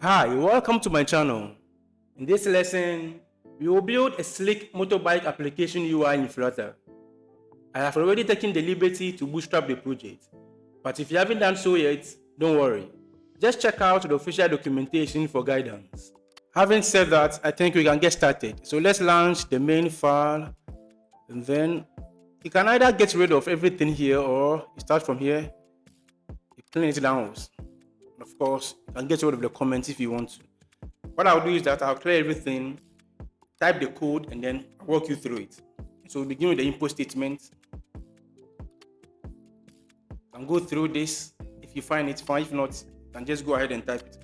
Hi, welcome to my channel. In this lesson, we will build a sleek motorbike application UI in Flutter. I have already taken the liberty to bootstrap the project, but if you haven't done so yet, don't worry. Just check out the official documentation for guidance. Having said that, I think we can get started. So let's launch the main file, and then you can either get rid of everything here or you start from here, you clean it down. Of course, you can get rid of the comments if you want to. What I'll do is that I'll clear everything, type the code, and then walk you through it. So we'll begin with the import statement. You can go through this. If you find it fine, if not, you can just go ahead and type it.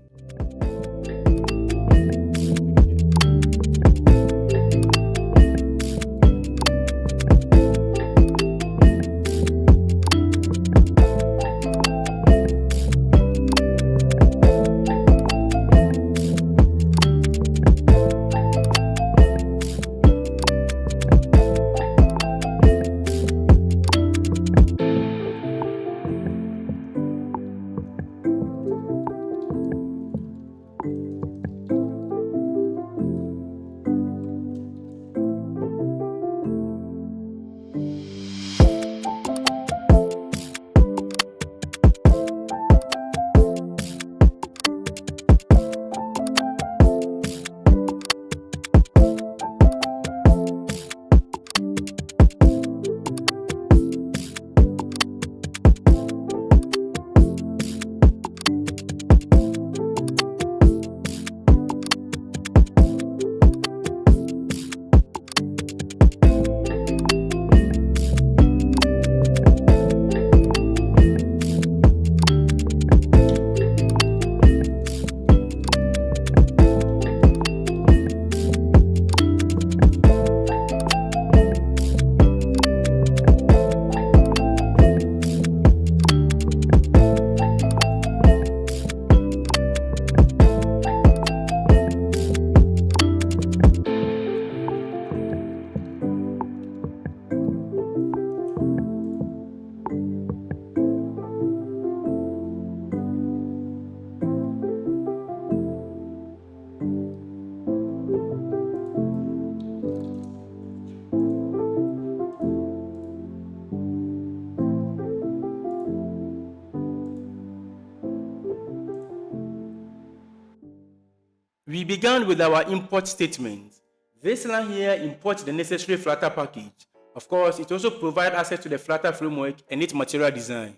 We began with our import statement. This line here imports the necessary Flutter package. Of course, it also provides access to the Flutter framework and its material design.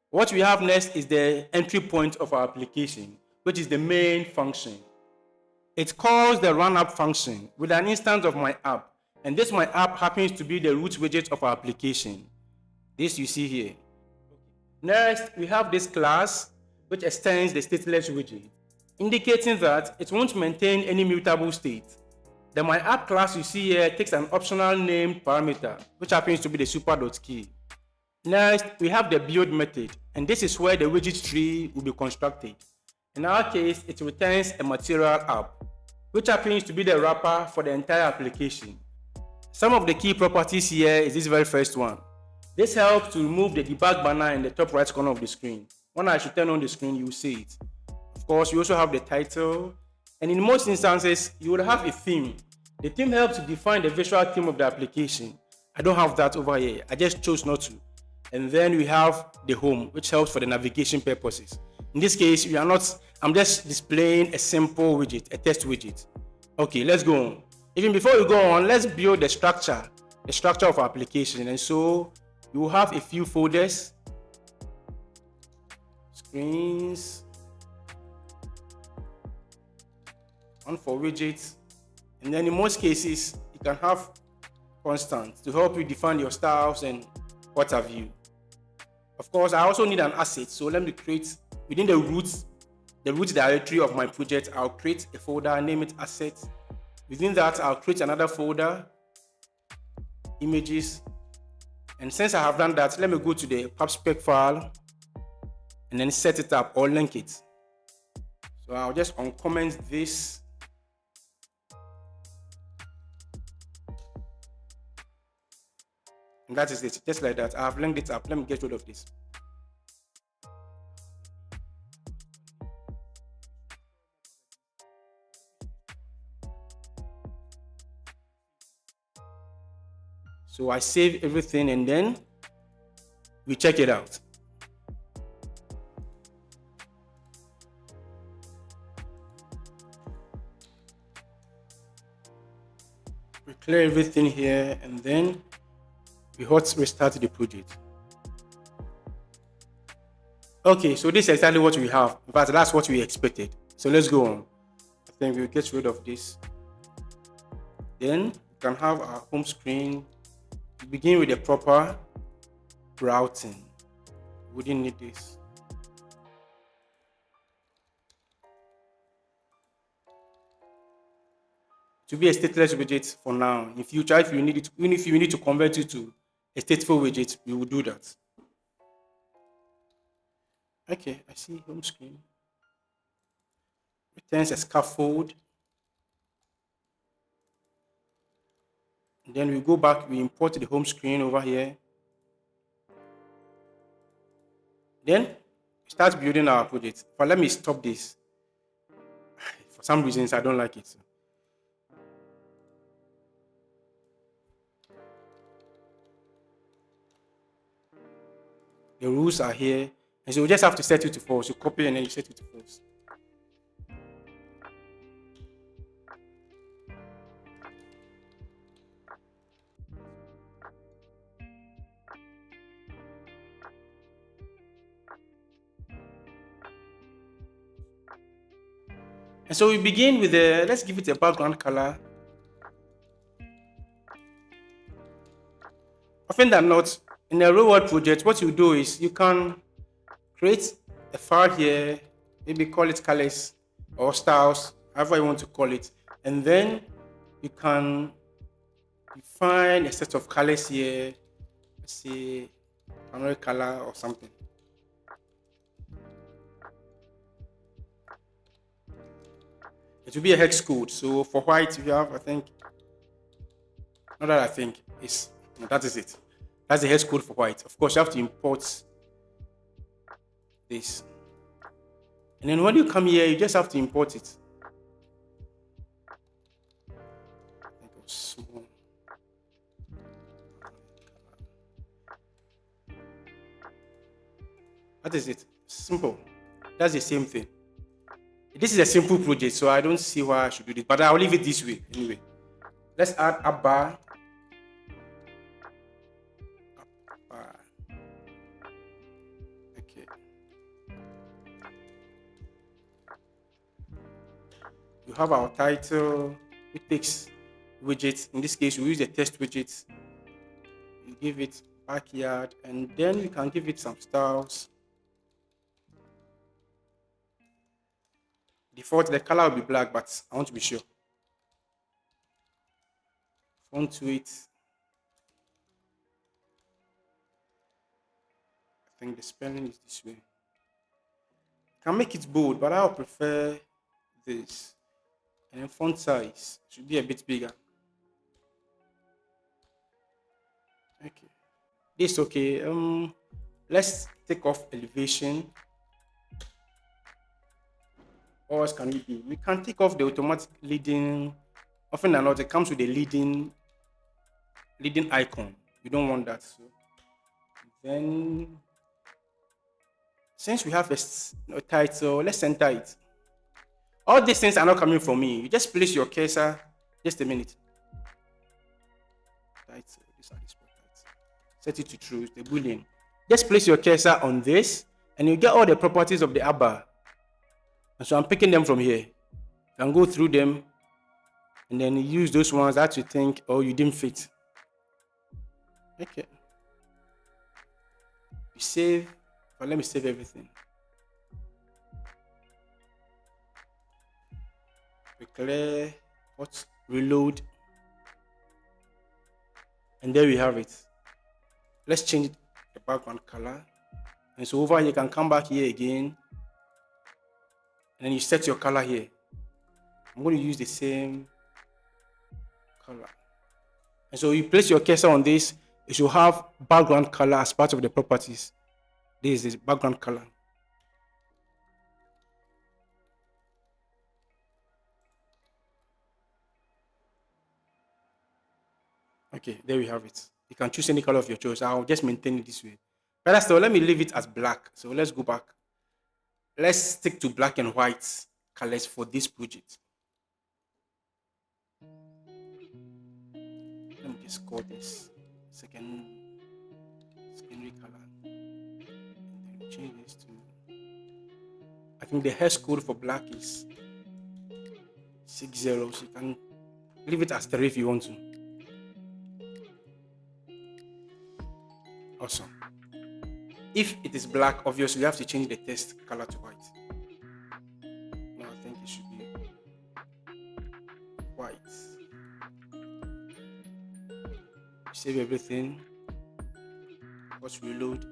What we have next is the entry point of our application, which is the main function. It calls the run app function with an instance of my app, and this my app happens to be the root widget of our application. This you see here. Next, we have this class, which extends the stateless widget, indicating that it won't maintain any mutable state. The my app class you see here takes an optional named parameter, which happens to be the super.key. Next, we have the build method, and this is where the widget tree will be constructed. In our case, it returns a material app, which happens to be the wrapper for the entire application. Some of the key properties here is this very first one. This helps to remove the debug banner in the top right corner of the screen. When I should turn on the screen, you will see it. Of course, you also have the title, and in most instances, you will have a theme. The theme helps to define the visual theme of the application. I don't have that over here. I just chose not to. And then we have the home, which helps for the navigation purposes. In this case, I'm just displaying a simple widget, a test widget. Okay, let's go on. Even before we go on, let's build the structure of our application. And so you will have a few folders, screens, one for widgets, and then in most cases, you can have constants to help you define your styles and what have you. Of course, I also need an asset, so let me create within the root directory of my project. I'll create a folder, name it assets. Within that, I'll create another folder, images, and since I have done that, let me go to the pubspec file and then set it up or link it. So I'll just uncomment this. And that is it, just like that. I have linked it up. Let me get rid of this. So I save everything and then we check it out. We clear everything here and then we hot restart the project. Okay, so this is exactly what we have. In fact, that's what we expected. So let's go on. I think we'll get rid of this. Then we can have our home screen. We begin with the proper routing. We didn't need this. To be a stateless widget for now. In future, if you need it, even if you need to convert it to a stateful widget, we will do that. Okay, I see home screen. Returns a scaffold. And then we go back, we import the home screen over here. Then we start building our project. But let me stop this. For some reasons, I don't like it. The rules are here. And so we just have to set it to false. You copy and then you set it to false. And so we begin with let's give it a background color. Often than not, in a real world project, what you do is you can create a file here, maybe call it colors or styles, however you want to call it. And then you can define a set of colors here, let's say another color or something. It will be a hex code. So for white, you have, I think, not that I think, that is it. That's the hex code for white. Of course, you have to import this. And then when you come here, you just have to import it. Small. That is it. Simple. That's the same thing. This is a simple project, so I don't see why I should do this. But I'll leave it this way anyway. Let's add a bar. Okay. You have our title. It takes widgets. In this case, we use the test widget. You give it backyard, and then you can give it some styles. Default, the color will be black, but I want to be sure. Font weight. I think the spelling is this way. Can make it bold, but I'll prefer this. And then font size should be a bit bigger. Okay. This okay. Let's take off elevation. What else can we do? We can take off the automatic leading. Often than not, it comes with a leading icon. We don't want that. So then, since we have a title, let's center it. All these things are not coming from me. You just place your cursor. Just a minute. Title. This are the spot title. Set it to true. The boolean. Just place your cursor on this, and you get all the properties of the bar. And so I'm picking them from here. You can go through them and then use those ones that you think, oh, you didn't fit. Okay. We save, but let me save everything. We clear, hot, reload. And there we have it. Let's change the background color. And so over here, you can come back here again. And then you set your color here. I'm going to use the same color. And so you place your cursor on this, it should have background color as part of the properties. This is background color. Okay, there we have it. You can choose any color of your choice. I'll just maintain it this way. Better still, let me leave it as black. So let's go back. Let's stick to black and white colors for this project. Let me just call this secondary color. And then change this to, I think the hash code for black is 60. So you can leave it as 3 if you want to. Awesome. If it is black, obviously you have to change the text color to white. Now I think it should be white. Save everything. Let's reload.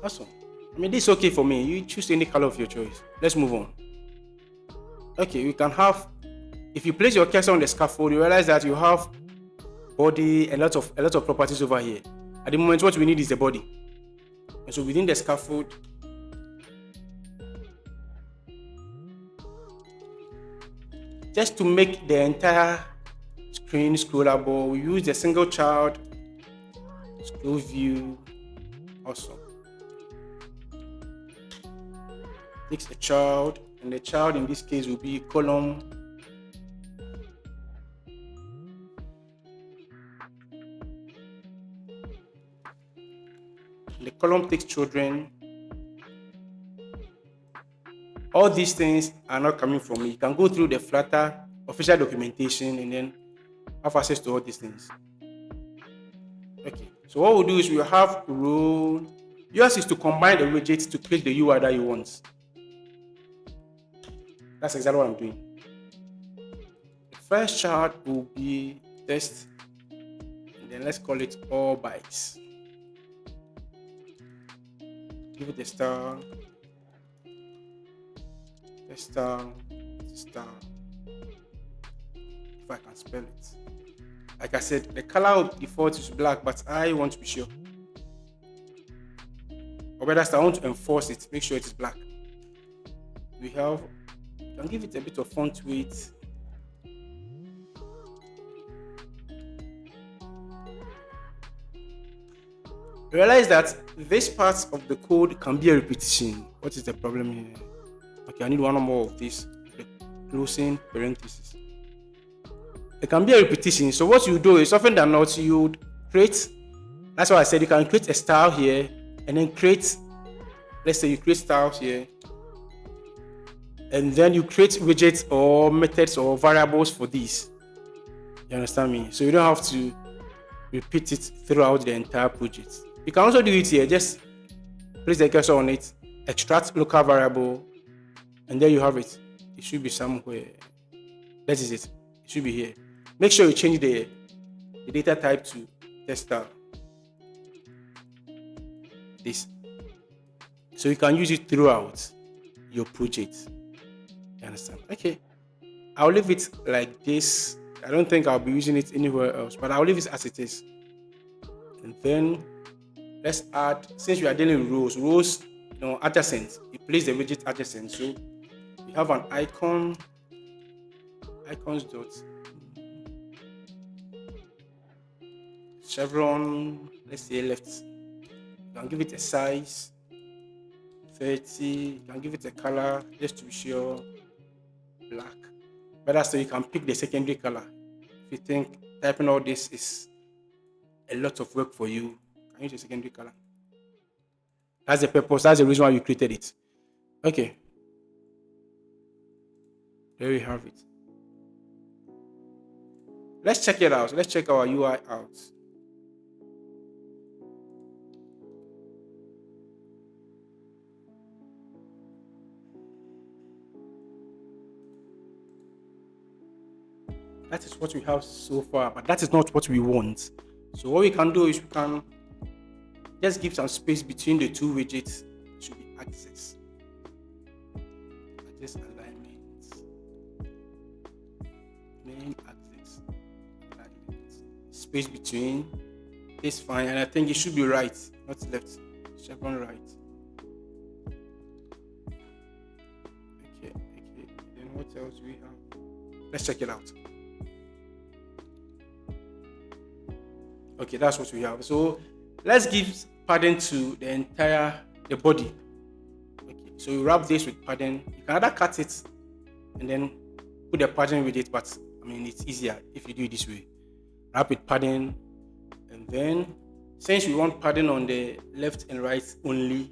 Awesome. I mean, this is okay for me. You choose any color of your choice. Let's move on. Okay, we can have, if you place your cursor on the scaffold, you realize that you have body, a lot of properties over here. At the moment, what we need is the body. And so within the scaffold, just to make the entire screen scrollable, we use the single child scroll view. Awesome. Takes a child, and the child in this case will be column. The column takes children. All these things are not coming from me. You can go through the Flutter official documentation and then have access to all these things. Okay, so what we'll do is we'll have role. Yours is to combine the widgets to create the UI that you want. That's exactly what I'm doing. The first chart will be test, and then let's call it all bytes. Give it a star, a star, a star. If I can spell it. Like I said, the color of default is black, but I want to be sure. Or better still, I want to enforce it, make sure it is black. We have, you can give it a bit of font weight. Realize that this part of the code can be a repetition. What is the problem here? Okay, I need one more of this, the closing parentheses. It can be a repetition. So what you do is often than not, you would create, that's why I said you can create a style here and then create, let's say you create styles here, and then you create widgets or methods or variables for these. You understand me? So you don't have to repeat it throughout the entire project. You can also do it here. Just place the cursor on it, extract local variable, and there you have it. It should be somewhere. That is it. It should be here. Make sure you change the data type to tester. This. So you can use it throughout your project. You understand? Okay. I'll leave it like this. I don't think I'll be using it anywhere else, but I'll leave it as it is. And then let's add, since we are dealing with rows, adjacent. You place the widget adjacent. So we have an icon, icons dot chevron. Let's say left. You can give it a size 30. You can give it a color just to be sure, black. But so you can pick the secondary color. If you think typing all this is a lot of work for you, you can use a secondary color. That's the purpose. That's the reason why you created it. Okay. There we have it. Let's check it out. Let's check our UI out. That is what we have so far, but that is not what we want. So what we can do is we can just give some space between the two widgets. It should be axis. Adjust alignment. Main axis. Alignment. Space between is fine, and I think it should be right, not left. Chevron right. Okay. Then what else do we have? Let's check it out. Okay, that's what we have. So let's give padding to the entire the body. Okay, so you wrap this with padding. You can either cut it and then put the padding with it, but I mean it's easier if you do it this way. Wrap with padding, and then since we want padding on the left and right only,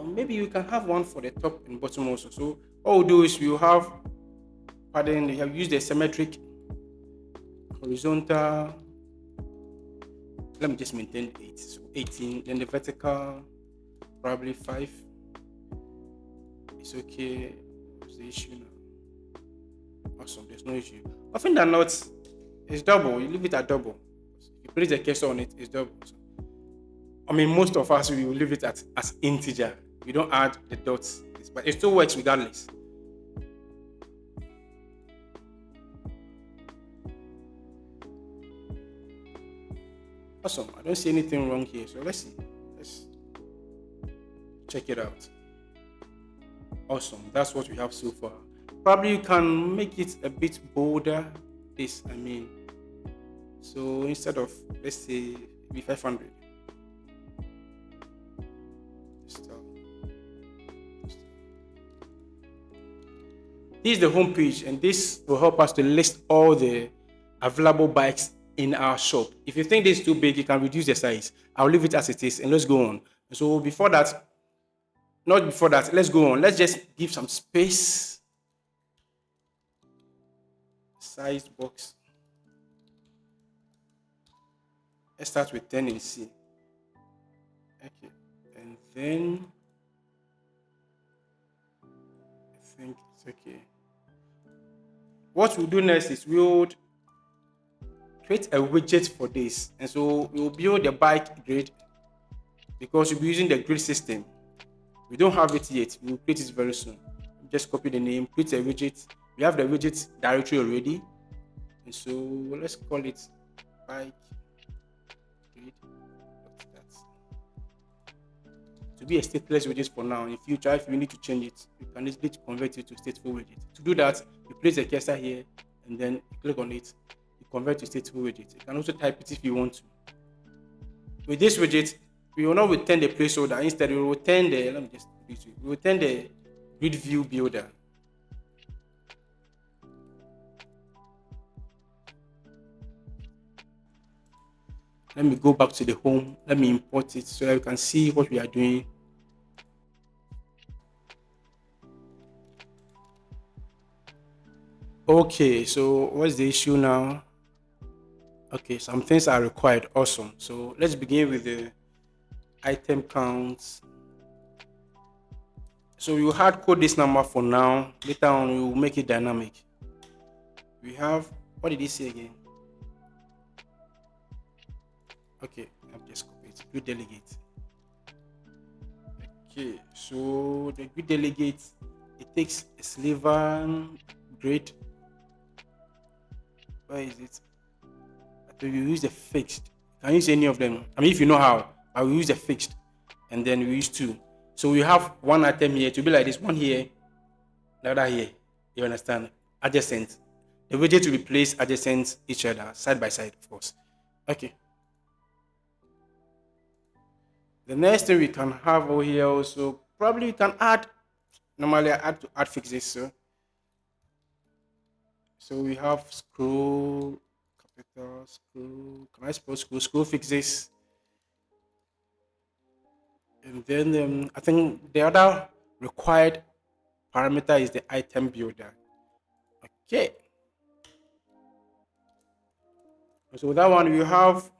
maybe you can have one for the top and bottom also. So all we'll do is we'll have padding. You have used the symmetric horizontal. Let me just maintain 8, so 18. Then the vertical, probably 5. It's okay. What's the issue now? Awesome, there's no issue. Often than not, it's double. You leave it at double. If you place a cursor on it, it's double. So, I mean, most of us, we will leave it as integer. We don't add the dots, but it still works regardless. Awesome. I don't see anything wrong here. So let's see. Let's check it out. Awesome. That's what we have so far. Probably you can make it a bit bolder. This, I mean. So instead of, let's say, maybe 500. This is the home page, and this will help us to list all the available bikes in our shop. If you think this is too big, you can reduce the size. I'll leave it as it is, and let's go on. So before that, not before that, let's go on. Let's just give some space. Size box. Let's start with 10 in C. Okay, and then I think it's okay. What we'll do next is we'll create a widget for this, and so we'll build the bike grid because we'll be using the grid system. We don't have it yet. We'll create it very soon. Just copy the name, create a widget. We have the widget directory already, and so let's call it bike grid. To be a stateless widget for now. In future, if you need to change it, you can easily convert it to stateful widget. To do that, you place the cursor here and then you click on it. You convert to stateful widget. You can also type it if you want to. With this widget, we will not return the placeholder. Instead, we will return the we return the grid view builder. Let me go back to the home. Let me import it so that you can see what we are doing. Okay, so what's the issue now? Okay, some things are required. Awesome. So let's begin with the item counts. So we will hard code this number for now. Later on, we will make it dynamic. We have, what did he say again? Okay, I've just copied grid delegate. Okay, so the grid delegate, it takes a sliver grid. Where is it? I think we use the fixed. Can you use any of them? I mean, if you know how, I will use the fixed, and then we use 2. So we have one item here to be like this, one here, the other here. You understand? Adjacent. The widget will be placed adjacent each other, side by side, of course. Okay. The next thing we can have over here also, probably we can add, normally I add to add fixes. So we have scroll, capital, scroll, can I spell scroll fixes? And then I think the other required parameter is the item builder. Okay. So with that one, we have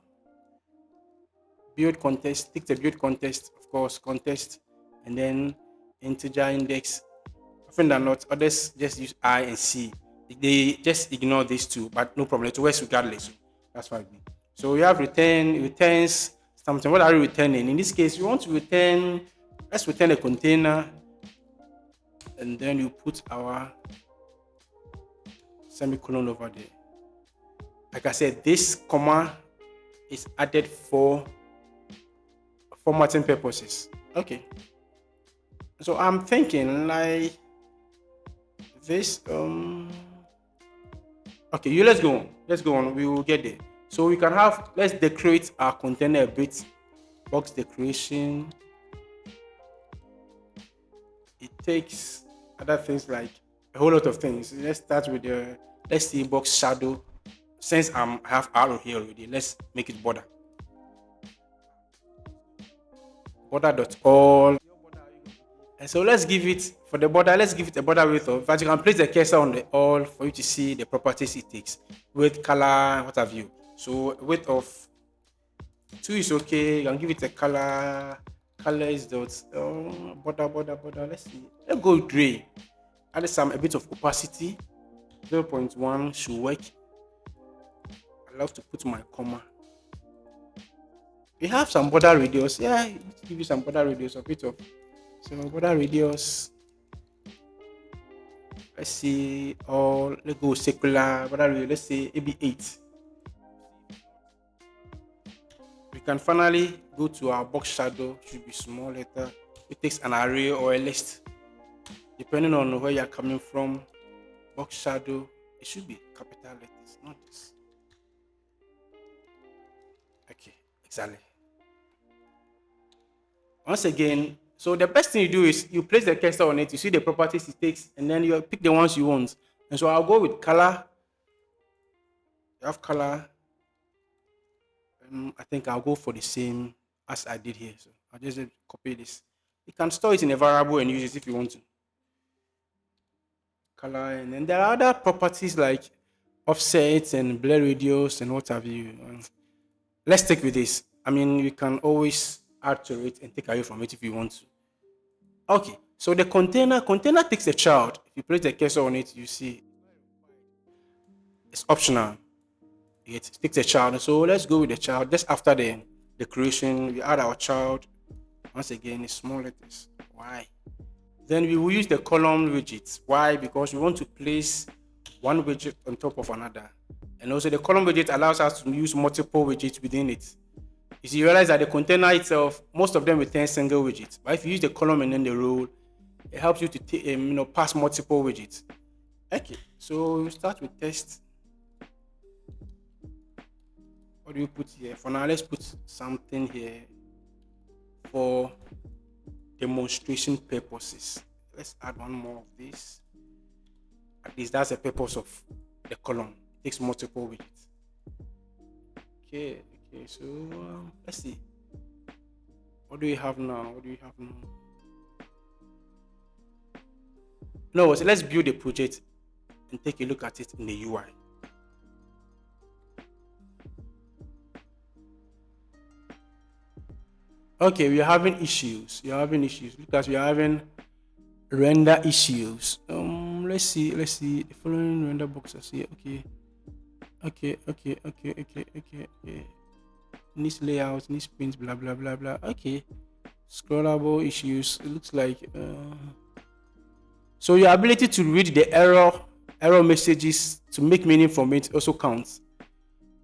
build context, take the build context, of course, context, and then integer index. Often than not, others just use I and C. They just ignore these two, but no problem. It works regardless. That's fine. So we have returns something. What are we returning? In this case, we want to return, let's return a container, and then you put our semicolon over there. Like I said, this comma is added for formatting purposes. Okay. So I'm thinking like this. Okay, let's go on. Let's go on. We will get there. So we can have, let's decorate our container a bit. Box decoration. It takes other things like a whole lot of things. Let's start with the, let's see, box shadow. Since I have arrow here already, let's make it border. Border.all. And so let's give it, for the border, let's give it a border width of, but you can place the cursor on the all for you to see the properties it takes. Width, color, what have you. So width of 2 is okay. You can give it a color. Color is dot, border. Let's see. Let's go with gray. Add some a bit of opacity. 0.1 should work. I love to put my comma. We have some border radius. Yeah, let's give you some border radius, a bit of, so border radius. Let's see, or let's go circular border radius. Let's say maybe 8. We can finally go to our box shadow. Should be small letter. It takes an array or a list, depending on where you're coming from. Box shadow, it should be capital letters, not this. Okay, exactly. Once again, so the best thing you do is you place the cursor on it, you see the properties it takes, and then you pick the ones you want. And so I'll go with color. You have color. I think I'll go for the same as I did here. So I'll just copy this. You can store it in a variable and use it if you want to. Color, and then there are other properties like offsets and blur radius and what have you. Let's stick with this. I mean, you can always add to it and take away from it if you want to. Okay, so the container takes a child. If you place the cursor on it, you see it's optional. It takes a child. So let's go with the child. Just after the creation, we add our child. Once again, it's small letters. Why? Then we will use the column widgets. Why? Because we want to place one widget on top of another. And also the column widget allows us to use multiple widgets within it. You see, you realize that the container itself, most of them return single widgets. But if you use the column and then the row, it helps you to pass multiple widgets. Okay, so we start with test. What do you put here? For now, let's put something here for demonstration purposes. Let's add one more of this. At least that's the purpose of the column. It takes multiple widgets. Okay, so let's see. What do we have now? No, so let's build a project and take a look at it in the UI. Okay, we are having issues. Look at, we are having render issues. Let's see. The following render boxes here. Okay. Needs layout, needs print, blah blah blah blah. Okay. Scrollable issues. It looks like so your ability to read the error messages to make meaning from it also counts.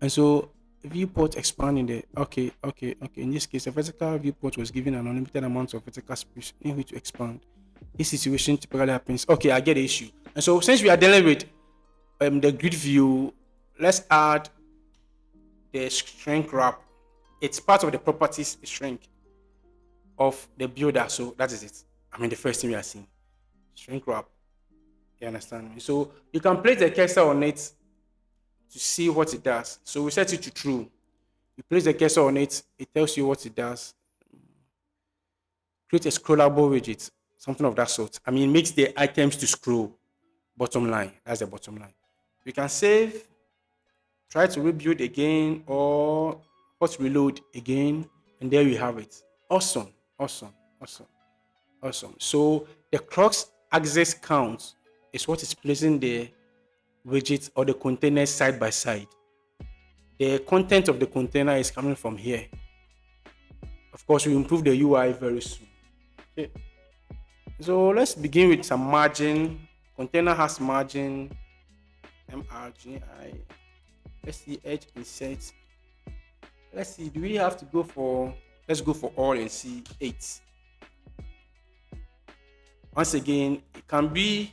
And so viewport expanding the okay. In this case, a vertical viewport was given an unlimited amount of vertical space in which to expand. This situation typically happens. Okay, I get the issue. And so since we are dealing with the grid view, let's add the shrink wrap. It's part of the properties shrink of the builder. So that is it. I mean, the first thing we are seeing, shrink wrap. You understand me? So you can place the cursor on it to see what it does. So we set it to true. You place the cursor on it, it tells you what it does. Create a scrollable widget, something of that sort. I mean, it makes the items to scroll. Bottom line, that's the bottom line. We can save, try to rebuild again, or let's reload again, and there we have it. Awesome. So the crux axis count is what is placing the widgets or the containers side by side. The content of the container is coming from here. Of course, we improve the UI very soon. Okay. So let's begin with some margin. Container has margin, margin. Let's see, edge insert. Let's see, do we have to go for, let's go for all and see 8. Once again, it can be,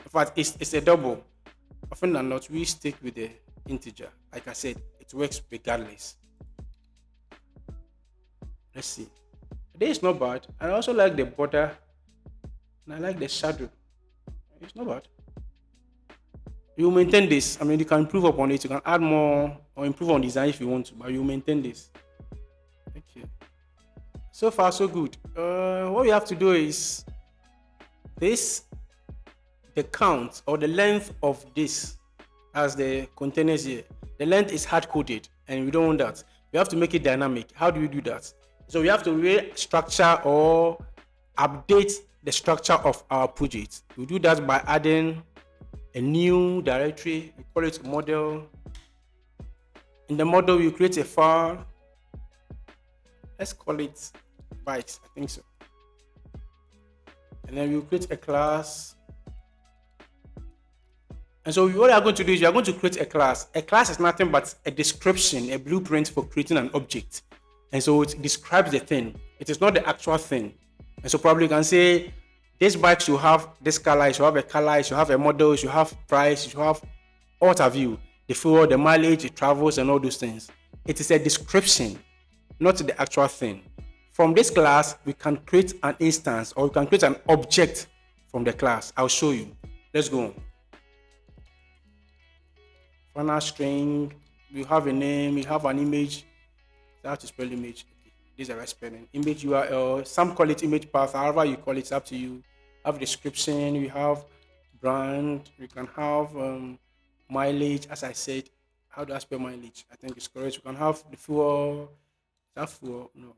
in fact, it's a double. Often than not, we stick with the integer. Like I said, it It works regardless. Let's see. This is not bad. I also like the border and I like the shadow. It's not bad. You maintain this. I mean, you can improve upon it. You can add more or improve on design if you want to, but you maintain this. Okay. So far, so good. What you have to do is this the count or the length of this as the containers here. The length is hard coded, and we don't want that. We have to make it dynamic. How do we do that? So we have to restructure or update the structure of our project. We do that by adding a new directory. We call it model. In the model, we create a file. Let's call it bytes. I think so. And then we'll create a class. And so what you are going to do is you are going to create a class. A class is nothing but a description, a blueprint for creating an object. And so it describes the thing. It is not the actual thing. And so probably you can say this bike should have this color, it should have a color, it should have a model, it should have price, it should have what have you, the fuel, the mileage, it travels, and all those things. It is a description, not the actual thing. From this class, we can create an instance or we can create an object from the class. I'll show you. Let's go on. Final string, we have a name, we have an image. I have to spell image. Okay. This is the right spelling. Image URL. Some call it image path. However you call it, it's up to you. Have description. We have brand. We can have mileage. As I said, how do I spell mileage? I think it's correct. We can have the fuel. Is that fuel? No.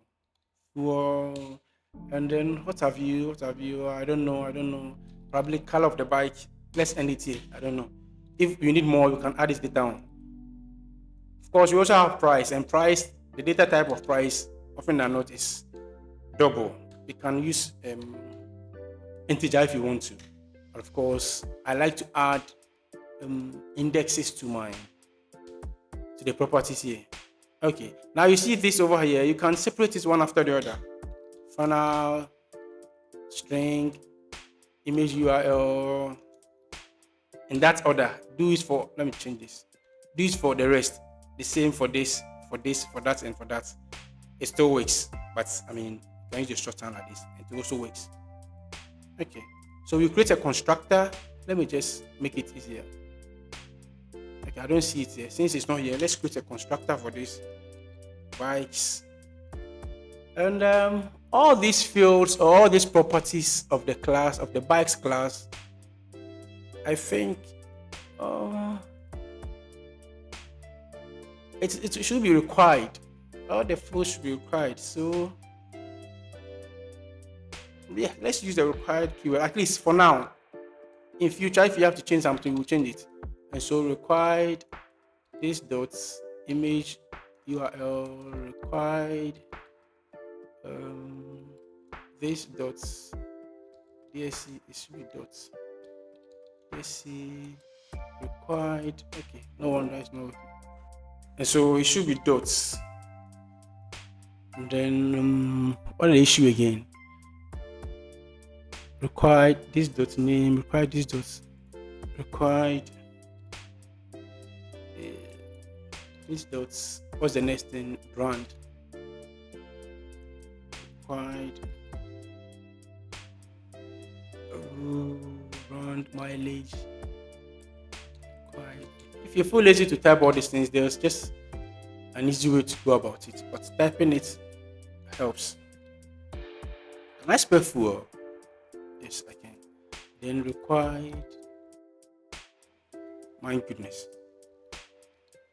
Fuel. And then what have you? What have you? I don't know. Probably color of the bike. Let's end it here. I don't know. If you need more, you can add it down. Of course, we also have price, and price, the data type of price, often than not, is double. You can use integer if you want to. But of course, I like to add indexes to the properties here. Okay, now you see this over here. You can separate this one after the other. Final string, image URL. In that order, do it for, let me change this. Do it for the rest. The same for this, for that, and for that. It still works. But I mean, you can use the shorthand like this. It also works. Okay. So we create a constructor. Let me just make it easier. Okay, I don't see it here. Since it's not here, let's create a constructor for this. Bikes. And all these fields, all these properties of the class, of the bikes class, I think it should be required. All the flows should be required. So yeah, let's use the required keyword, at least for now. In future, if you have to change something, we'll change it. And so required this dots image URL required this dots dsc is dots dsc required. Okay, no wonder it's not working. And so it should be dots. And then what is the issue again? Required this dot name, required this dot required this dots. What's the next thing? Brand required brand mileage required. If you feel lazy to type all these things, there's just an easy way to go about it, but typing it helps. Can I spell full? Yes, I can. Then required. My goodness.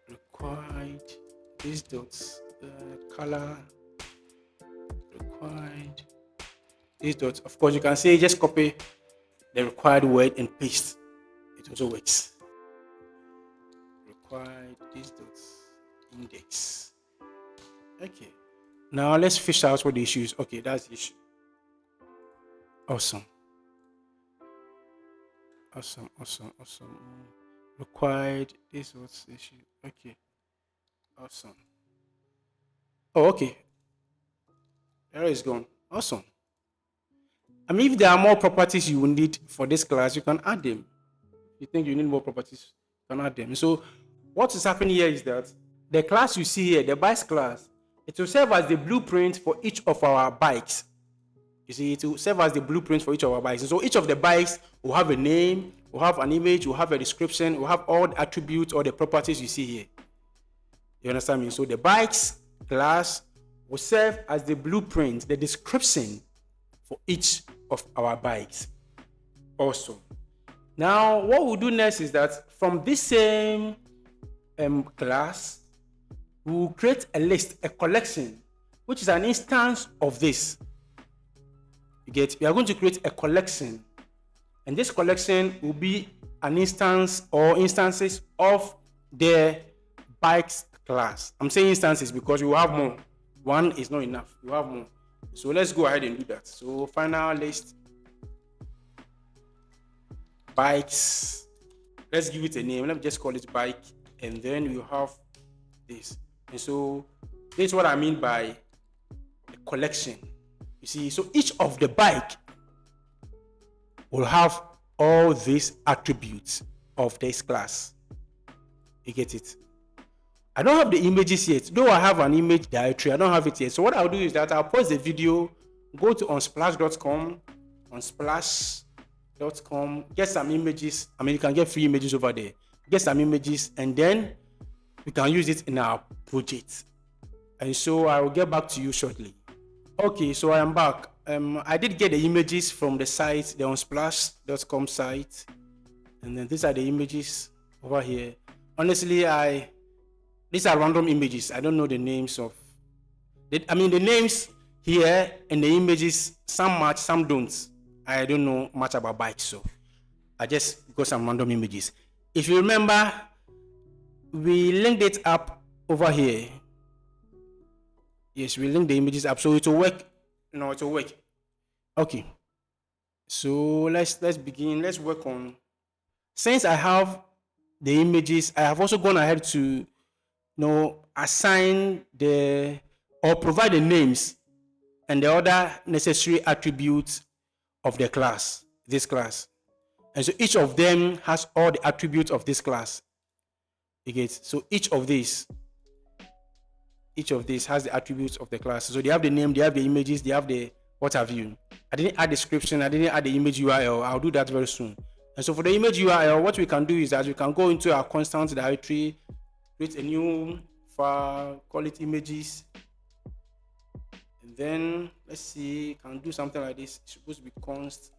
Required. These dots. Color. Required. These dots. Of course, you can say just copy the required word and paste. It also works. Required. These dots. Index. Okay. Now let's fish out what the issue is. Okay, that's the issue. Awesome. Required. This was the issue. Okay. Awesome. Oh, okay. There is gone. Awesome. I mean, if there are more properties you will need for this class, you can add them. If you think you need more properties, you can add them. So what is happening here is that the class you see here, the bikes class, it will serve as the blueprint for each of our bikes. You see, it will serve as the blueprint for each of our bikes. And so each of the bikes will have a name, will have an image, will have a description, will have all the attributes or the properties you see here. You understand me? So the bikes class will serve as the blueprint, the description for each of our bikes. Also, now what we'll do next is that from this same class, we will create a list, a collection, which is an instance of this. You get? We are going to create a collection, and this collection will be an instance or instances of the bikes class. I'm saying instances because we will have more. One is not enough. We have more. So let's go ahead and do that. So final list bikes. Let's give it a name. Let me just call it bike, and then we have this. And so this is what I mean by a collection. You see, so each of the bike will have all these attributes of this class. You get it? I don't have the images yet, though I have an image directory. I don't have it yet. So what I'll do is that I'll pause the video, go to unsplash.com, get some images. I mean, you can get free images over there. Get some images, and then we can use it in our project. And so I will get back to you shortly. Okay, so I am back. I did get the images from the site, the unsplash.com site, and then these are the images over here. Honestly, these are random images. I don't know the names of. The names here and the images, some match, some don't. I don't know much about bikes, so I just got some random images. If you remember, we linked it up over here. Yes, we linked the images up, so it will work. No, it will work. Okay. So let's begin. Let's work on. Since I have the images, I have also gone ahead to assign or provide the names and the other necessary attributes of the class, this class. And so each of them has all the attributes of this class. You get? So each of these has the attributes of the class. So they have the name, they have the images, they have the what have you. I didn't add description, I didn't add the image URL. I'll do that very soon. And so for the image URL, what we can do is that we can go into our constant directory, create a new file, call it images, and then let's see, can do something like this. It's supposed to be const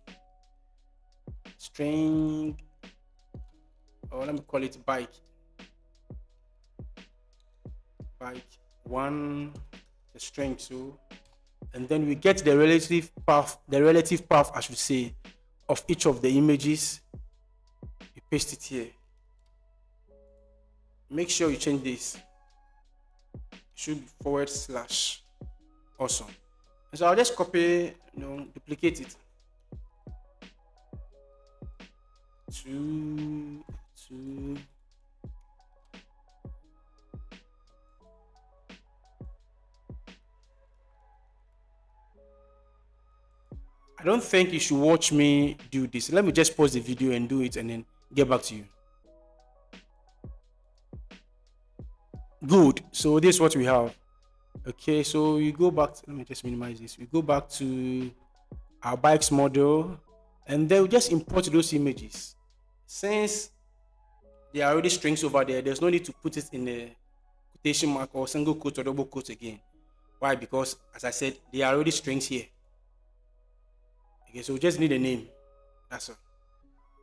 string, or let me call it bike one, the string. So, and then we get the relative path, I should say, of each of the images. You paste it here. Make sure you change this. It should be / awesome. And so I'll just copy, duplicate it. Two. I don't think you should watch me do this. Let me just pause the video and do it and then get back to you. Good. So this is what we have. Okay, so you go back let me just minimize this. We go back to our bikes model, and then we just import those images. Since they are already strings over there, there's no need to put it in a quotation mark or single quote or double quote again. Why? Because as I said, they are already strings here. Okay, so we just need a name. That's all.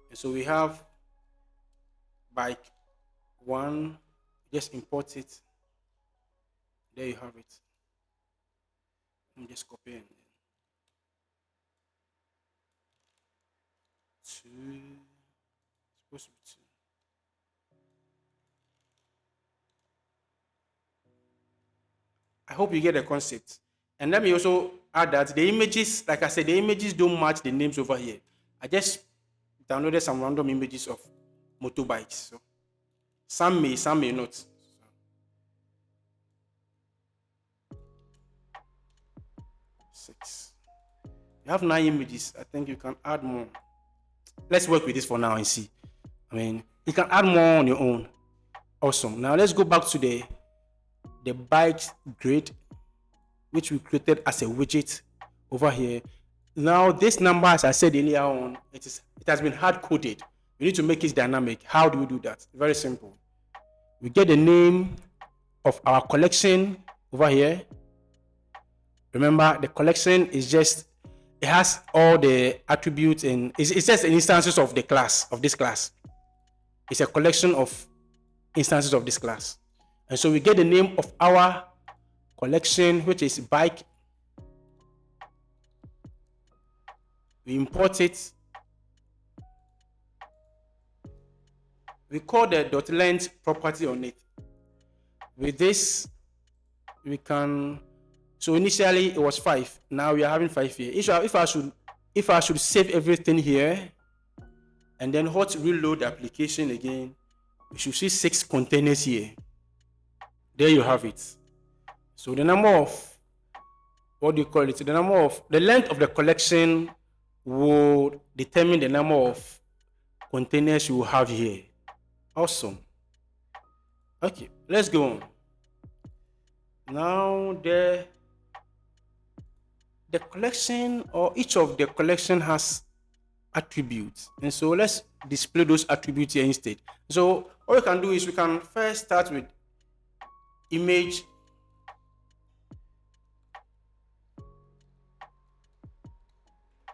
And so we have bike one. Just import it. There you have it. Let me just copy it. Two. It's supposed to be two. I hope you get the concept. And let me also add that the images, like I said, the images don't match the names over here. I just downloaded some random images of motorbikes. So some may not. Six. You have 9 images. I think you can add more. Let's work with this for now and see. I mean, you can add more on your own. Awesome. Now let's go back to the the bikes grid, which we created as a widget over here. Now, this number, as I said earlier on, it has been hard coded. We need to make it dynamic. How do we do that? Very simple. We get the name of our collection over here. Remember, the collection is just, it has all the attributes and it's just instances of the class, of this class. It's a collection of instances of this class. And so we get the name of our collection, which is bike. We import it. We call the .length property on it. With this, we can, so initially it was 5. Now we are having 5 here. If I should save everything here and then hot reload the application again, we should see 6 containers here. There you have it. So the number of, what do you call it? The length of the collection will determine the number of containers you will have here. Awesome. Okay, let's go on. Now the collection, or each of the collection has attributes, and so let's display those attributes here instead. So what we can do is we can first start with image.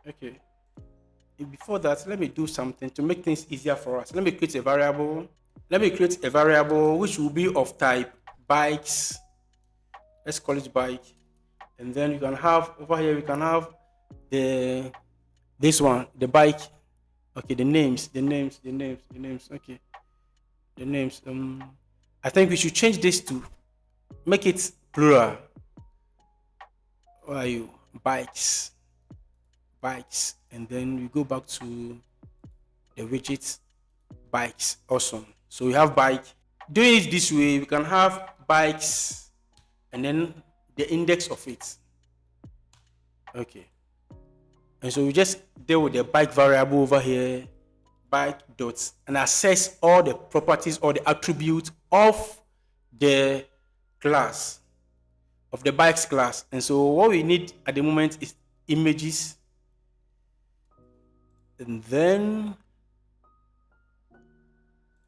Okay, before that, let me do something to make things easier for us. Let me create a variable which will be of type bikes. Let's call it bike. And then you can have over here, we can have this one, the bike. Okay, the names. Okay, the names. I think we should change this to make it plural. Where are you? Bikes. And then we go back to the widget bikes. Awesome. So we have bike. Doing it this way, we can have bikes and then the index of it. Okay. And so we just deal with the bike variable over here, bike dots, and access all the properties or the attributes of the class, of the bikes class. And so what we need at the moment is images. And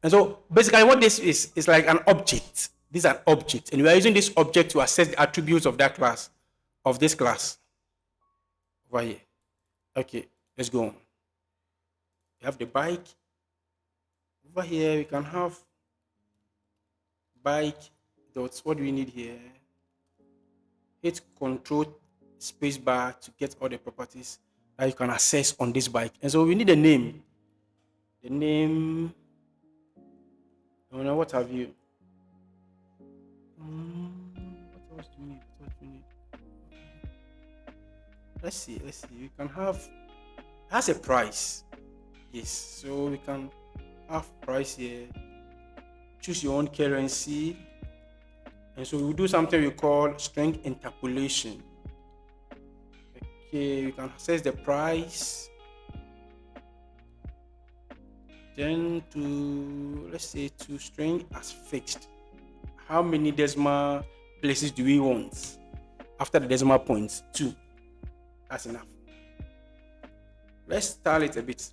so basically what this is like an object. This is an object, and we are using this object to access the attributes of that class, of this class. Over here. Okay, let's go on. We have the bike. Over here, we can have bike dots. What do we need here? Hit Control space bar to get all the properties that you can access on this bike. And so we need a name. The name. I don't know, what have you? What else do we need? Let's see. We can have, it has a price. Yes, so we can have price here. Choose your own currency. And so we'll do something we call string interpolation. Okay, we can access the price. Then let's say to string as fixed. How many decimal places do we want after the decimal points? 2. That's enough. Let's style it a bit.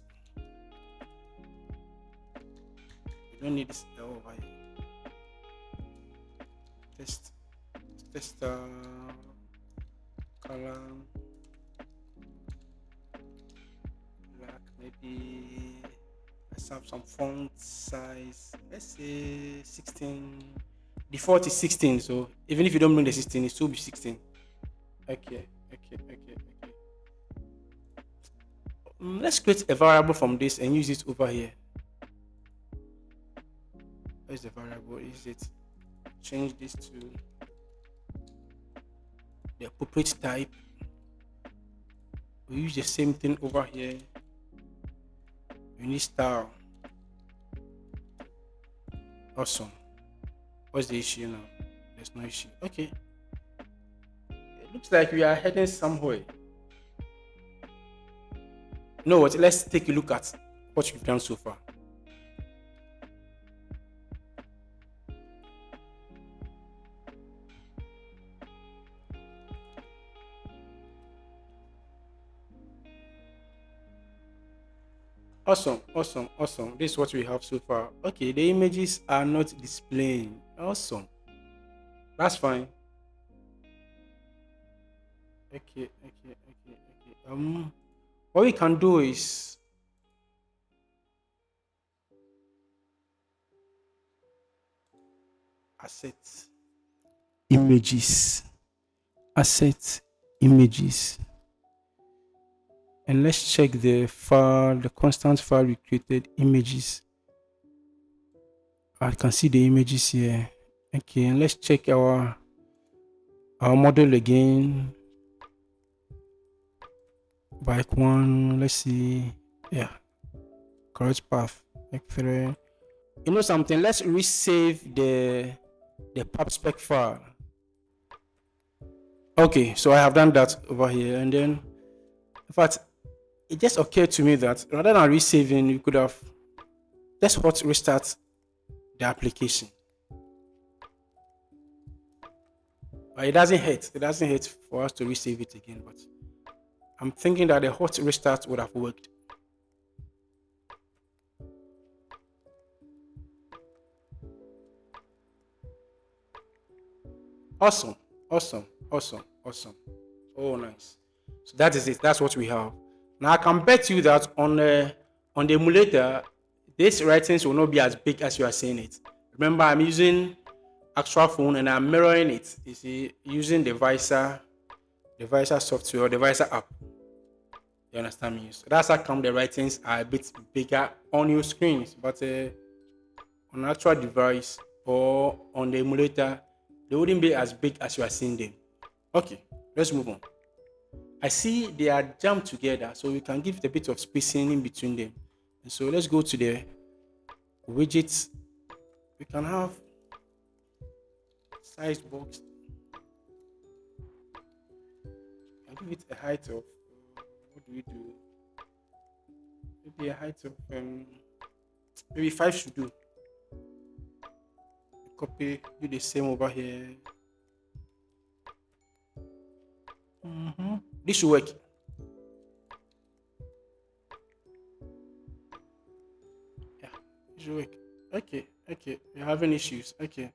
We don't need this over here. Test color black, maybe. Let's have some font size. Let's say 16. Default is 16, so even if you don't bring the 16, it still be 16. Okay. Let's create a variable from this and use it over here. Where's the variable? Is it? Change this to the appropriate type. We use the same thing over here. We need style. Awesome. What's the issue now? There's no issue. Okay. It looks like we are heading somewhere. You know what? Let's take a look at what we've done so far. Awesome, awesome, awesome. This is what we have so far. Okay, the images are not displaying. Awesome. That's fine. Okay, okay, okay, okay. What we can do is assets, images, assets, images, and let's check the file, the constant file we created, images. I can see the images here. Okay, and let's check our model again. Bike one, let's see. Yeah, correct path. Bike three. You know something? Let's resave the pub spec file. Okay, so I have done that over here, and then in fact, it just occurred to me that rather than resaving, you could have just hot restart the application. But it doesn't hurt. It doesn't hurt for us to resave it again. But I'm thinking that the hot restart would have worked. Awesome, awesome, awesome, awesome. Oh, nice. So that is it. That's what we have. Now I can bet you that on the emulator, these writings will not be as big as you are saying it. Remember, I'm using actual phone and I'm mirroring it. You see, using the Visor software or the Visor app. You understand me? So that's how come the writings are a bit bigger on your screens, but on an actual device or on the emulator, they wouldn't be as big as you are seeing them. Okay, let's move on. I see they are jammed together, so we can give it a bit of spacing in between them. And so let's go to the widgets. We can have size box. I give it a height of what do we do? Maybe a height of maybe 5 should do. Copy, do the same over here. This should work. Yeah, it should work. Okay, okay. You're having issues. Okay,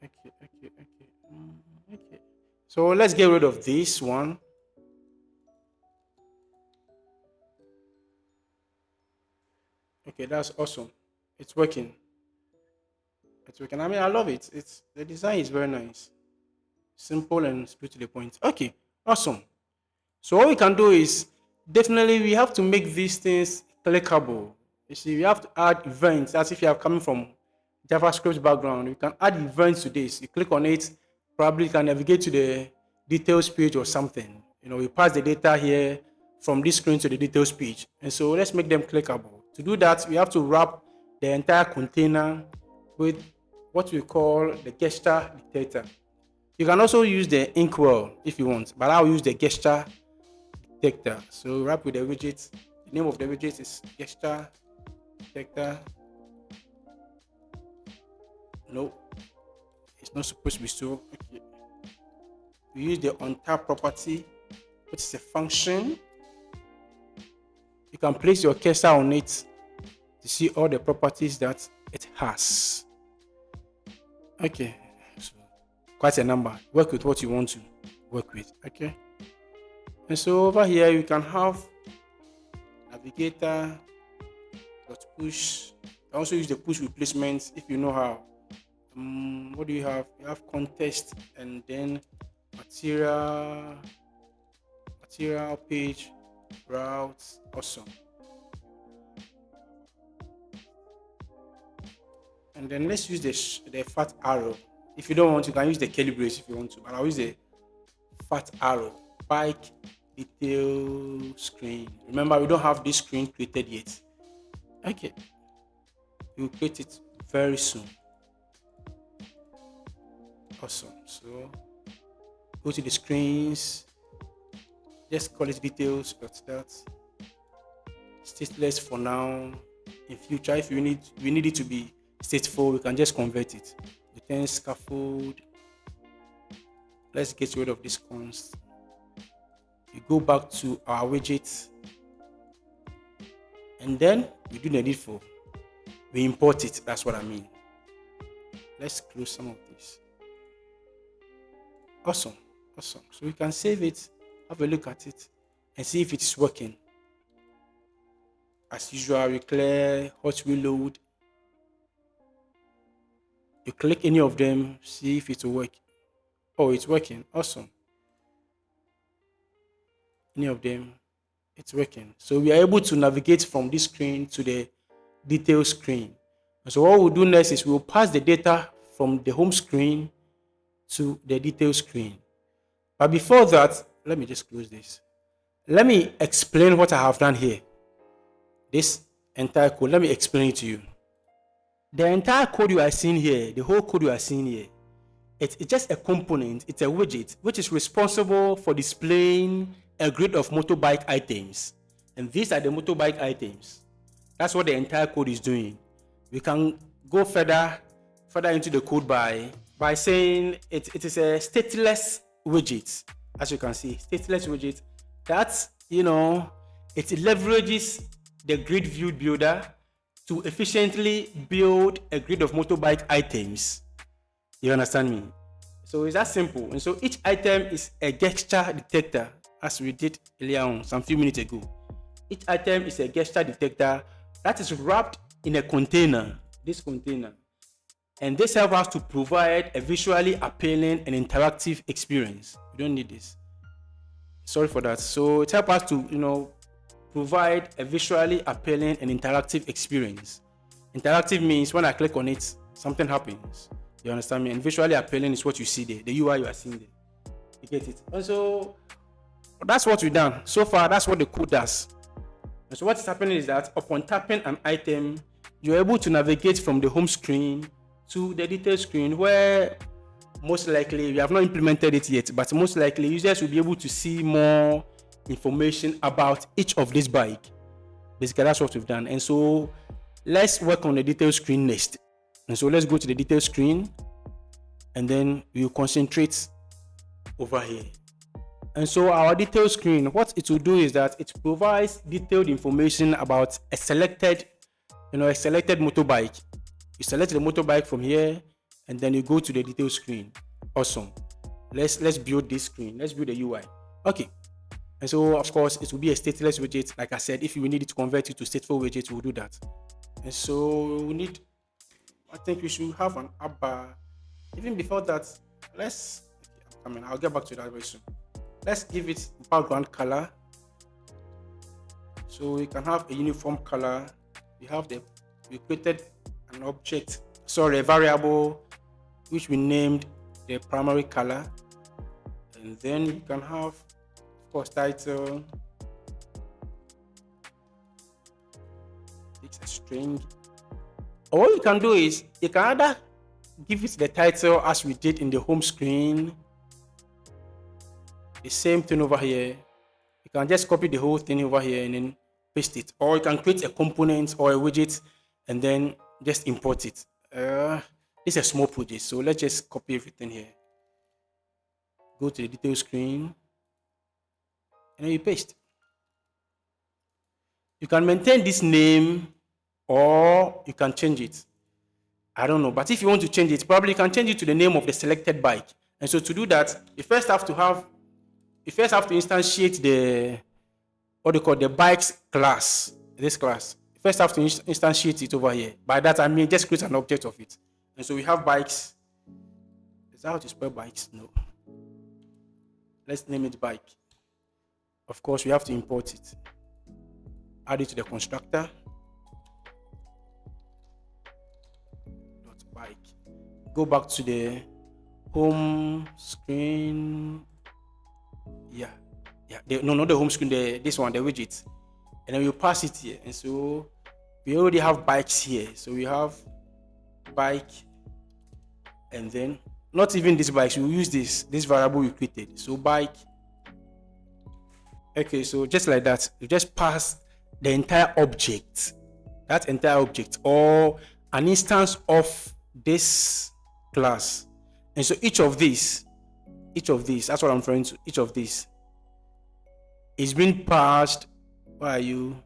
okay, okay, okay. Okay. So let's get rid of this one. Okay, that's awesome. It's working. It's working. I mean, I love it. It's the design is very nice, simple and straight to the point. Okay, awesome. So what we can do is definitely we have to make these things clickable. You see, we have to add events as if you are coming from JavaScript background. You can add events to this. You click on it, probably you can navigate to the details page or something. You know, we pass the data here from this screen to the details page. And so let's make them clickable. To do that, we have to wrap the entire container with what we call the gesture dictator. You can also use the inkwell if you want, but I'll use the gesture detector. So wrap with the widget. The name of the widget is gesture detector. No, it's not supposed to be so. Okay. We use the ontap property, which is a function. You can place your cursor on it to see all the properties that it has. Okay, so quite a number. Work with what you want to work with. Okay. And so over here you can have navigator dot push. You can also use the push replacements if you know how. What do you have? You have context and then material page routes. Awesome. And then let's use the fat arrow. If you don't want, you can use the curly brace if you want to, but I'll use the fat arrow. Bike detail screen. Remember, we don't have this screen created yet. Okay, you'll create it very soon. Awesome. So go to the screens, just call it details. That's that. Stateless for now. In future, if we need it to be stateful, we can just convert it. Return scaffold. Let's get rid of this const. We go back to our widget and then we do the needful. We import it. That's what I mean. Let's close some of this. Awesome. So we can save it, have a look at it, and see if it's working. As usual, we clear, hot reload. You click any of them, see if it will work. Oh, it's working. Awesome. Any of them, it's working. So we are able to navigate from this screen to the detail screen. And so what we'll do next is we'll pass the data from the home screen to the detail screen. But before that, let me just close this. Let me explain what I have done here. This entire code, let me explain it to you. The entire code you are seeing here, the whole code you are seeing here, it's just a component, it's a widget, which is responsible for displaying a grid of motorbike items. And these are the motorbike items. That's what the entire code is doing. We can go further into the code by saying it is a stateless widget. As you can see, stateless widget. That's, it leverages the grid view builder to efficiently build a grid of motorbike items. You understand me? So it's that simple. And so each item is a gesture detector, as we did earlier on, some few minutes ago. Each item is a gesture detector that is wrapped in a container, this container. And this helps us to provide a visually appealing and interactive experience. We don't need this. Sorry for that. So it helps us to, provide a visually appealing and interactive experience. Interactive means when I click on it, something happens. You understand me? And visually appealing is what you see there, the UI you are seeing there. You get it? And so that's what we've done. So far, that's what the code does. And so what is happening is that upon tapping an item, you're able to navigate from the home screen to the detail screen, where most likely, we have not implemented it yet, but most likely users will be able to see more information about each of this bike. Basically, that's what we've done. And so let's work on the detail screen next. And so let's go to the detail screen, and then we'll concentrate over here. And so our detail screen, what it will do is that it provides detailed information about a selected motorbike. You select the motorbike from here, and then you go to the detail screen. Awesome. Let's build this screen. Let's build the UI. Okay. And so, of course, it will be a stateless widget. Like I said, if we need to convert it to stateful widget, we'll do that. And so I think we should have an app bar. Even before that, I'll get back to that very soon. Let's give it background color. So we can have a uniform color. We created a variable, which we named the primary color. And then you can have, of course, title. It's a string. Or what you can do is, you can either give it the title as we did in the home screen. The same thing over here. You can just copy the whole thing over here and then paste it. Or you can create a component or a widget and then just import it. This is a small project, so let's just copy everything here. Go to the detail screen, and then you paste. You can maintain this name, or you can change it. I don't know, but if you want to change it, probably you can change it to the name of the selected bike. And so to do that, you first have to instantiate the bikes class, this class. You first have to instantiate it over here. By that I mean just create an object of it. And so we have bikes. Is that how to spell bikes? No. Let's name it bike. Of course, we have to import it. Add it to the constructor. .bike. Go back to the home screen. Not the home screen, this one, the widget. And then we'll pass it here. And so we already have bikes here. So we have bike, and then not even this bike, we'll use this variable we created. So bike. Okay, so just like that, you just pass the entire object, that entire object, or an instance of this class. And so each of these, that's what I'm referring to, each of these is being passed. Where are you?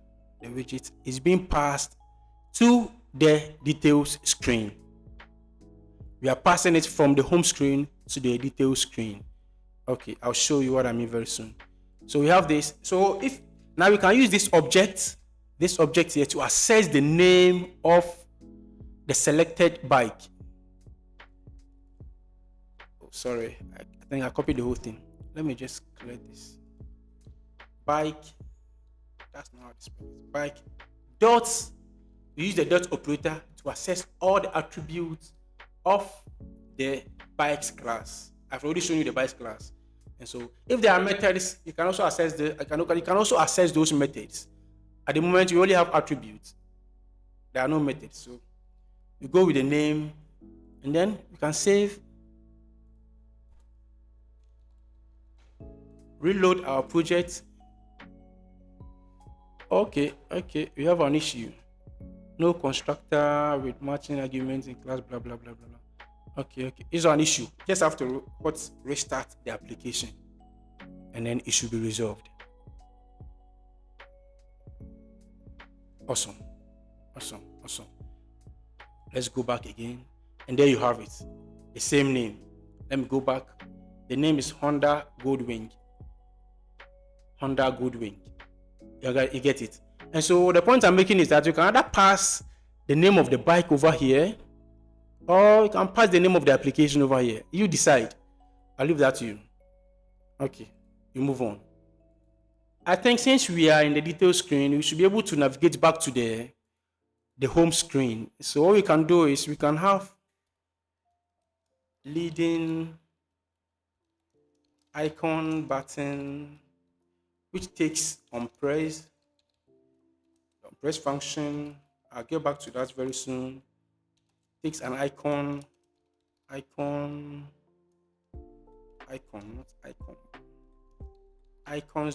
the widget is being passed to the details screen. We are passing it from the home screen to the details screen. Okay, I'll show you what I mean very soon. So we have this. So if now we can use this object here to access the name of the selected bike. Oh, sorry, I think I copied the whole thing. Let me just clear this. Bike. That's not how to spell it. Bike. Dots. We use the dot operator to access all the attributes of the bikes class. I've already shown you the bikes class. And so if there are methods, you can also access those methods. At the moment, you only have attributes. There are no methods. So you go with the name, and then you can save. Reload our project. Okay, we have an issue. No constructor with matching arguments in class, blah blah blah blah blah. Okay, it's an issue. Just have to restart the application, and then it should be resolved. Awesome. Let's go back again, and there you have it. The same name. Let me go back. The name is Honda Goldwing. You get it. And so the point I'm making is that you can either pass the name of the bike over here, or you can pass the name of the application over here. You decide. I'll leave that to you. Okay, you move on. I think since we are in the details screen, we should be able to navigate back to the home screen. So what we can do is we can have leading icon button, which takes on press function. I'll get back to that very soon. Takes an icons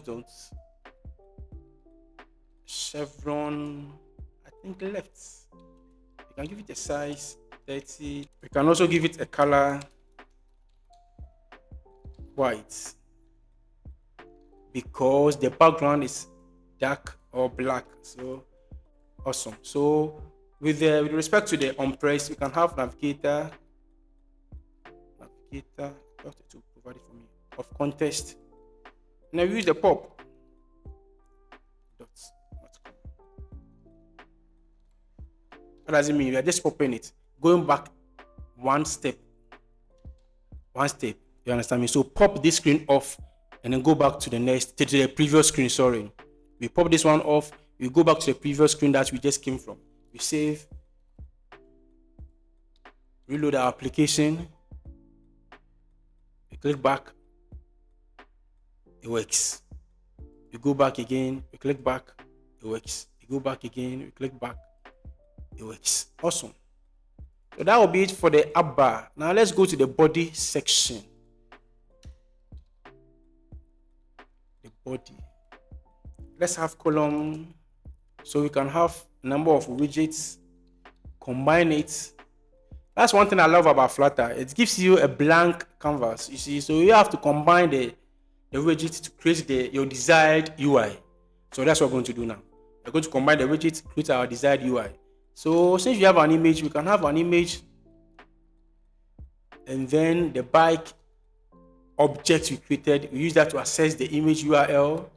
dot chevron, I think left. You can give it a size 30. We can also give it a color white, because the background is dark or black. So awesome. So with respect to the on press, we can have navigator to provide it for me of context. Now we use the pop dots. What does it mean? We are just popping it, going back one step. You understand me? So pop this screen off, and then go back to the previous screen. Sorry, we pop this one off. We go back to the previous screen that we just came from. We save, reload our application. We click back. It works. We go back again. We click back. It works. We go back again. We click back. It works. Awesome. So that will be it for the app bar. Now let's go to the body section. The body. Let's have column, so we can have a number of widgets, combine it. That's one thing I love about Flutter. It gives you a blank canvas, you see. So you have to combine the widgets to create your desired UI. So that's what we're going to do now. We're going to combine the widgets, create our desired UI. So since we have an image, we can have an image, and then the bike object we created, we use that to access the image URL.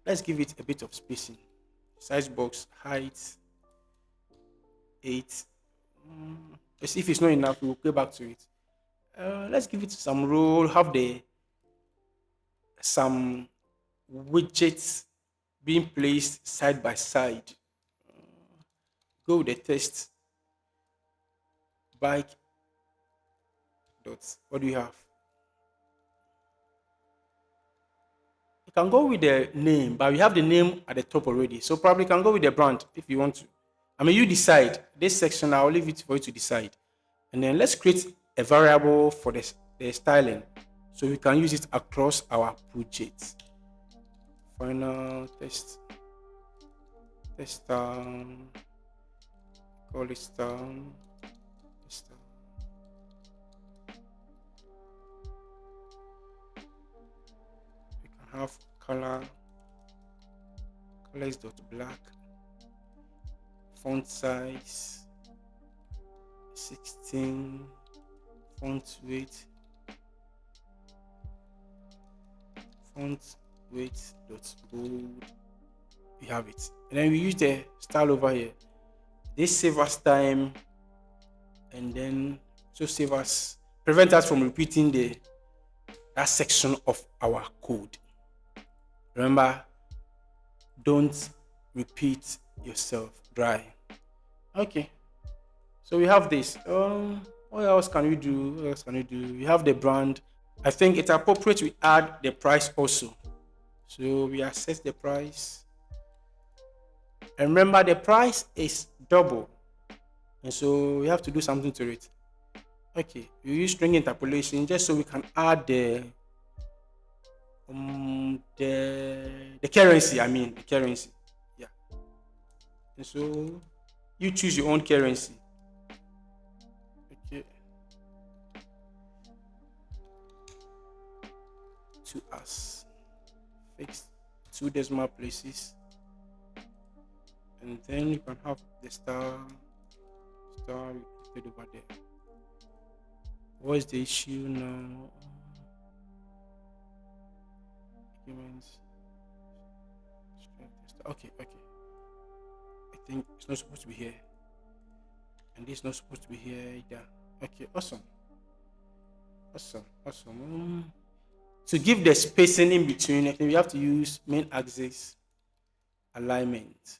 Let's give it a bit of spacing. Size box, height 8. If it's not enough, we'll go back to it. Let's give it some role. Have some widgets being placed side by side. Go with the text. Bike dots. What do we have? You can go with the name, but we have the name at the top already. So probably can go with the brand if you want to. I mean, you decide. This section, I'll leave it for you to decide. And then let's create a variable for the styling, so we can use it across our project. Final test. Call it down. We can have color is dot black, font size 16, font weight dot bold. We have it, and then we use the style over here. This save us time, and then save us, prevent us from repeating that section of our code. Remember, don't repeat yourself. Dry. Okay, so we have this. What else can we do? We have the brand. I think it's appropriate we add the price also. So we assess the price. And remember, the price is double, and so we have to do something to it. Okay, we use string interpolation just so we can add the currency. The currency. Yeah. And so you choose your own currency. Okay. To us, fix 2 decimal places. And then you can have the star repeated over there. What is the issue now? Arguments. Okay. I think it's not supposed to be here. And this is not supposed to be here either. Okay, awesome. To give the spacing in between, I think we have to use main axis alignment.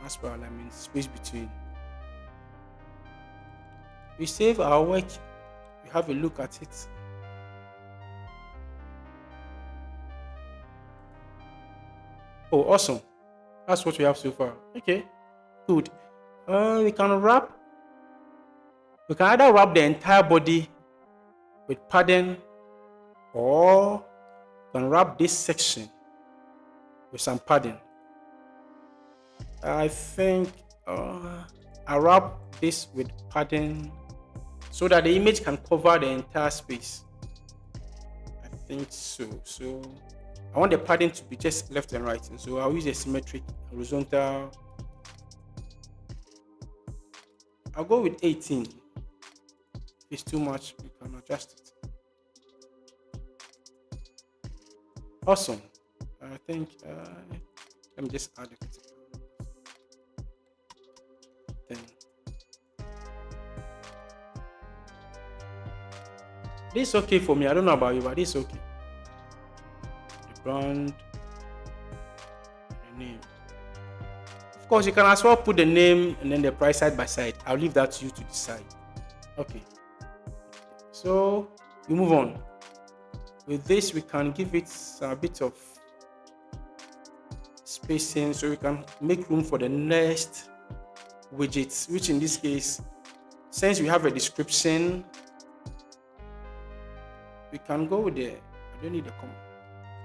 As per alignment, space between. We save our work, we have a look at it. Oh, awesome. That's what we have so far. Okay, good. We can either wrap the entire body with padding, or we can wrap this section with some padding. I think I wrap this with padding so that the image can cover the entire space. I think so. So I want the padding to be just left and right, and so I'll use a symmetric horizontal. I'll go with 18. If it's too much, we can adjust it. Awesome. I think let me just add it. This is okay for me. I don't know about you, but this is okay. The brand, the name. Of course, you can as well put the name and then the price side by side. I'll leave that to you to decide. Okay. So we move on. With this, we can give it a bit of spacing so we can make room for the next widgets, which in this case, since we have a description, we can go with I don't need a comment.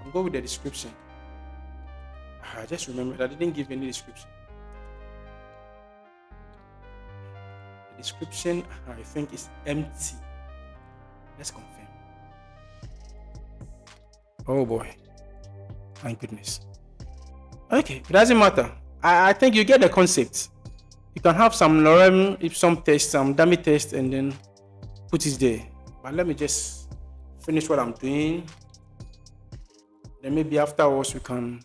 I'll go with the description. I just remembered I didn't give any description. The description, I think, is empty. Let's confirm. Oh boy. Thank goodness. Okay, it doesn't matter. I think you get the concept. You can have some lorem ipsum test, some dummy test, and then put it there. But let me just finish what I'm doing. Then maybe afterwards we can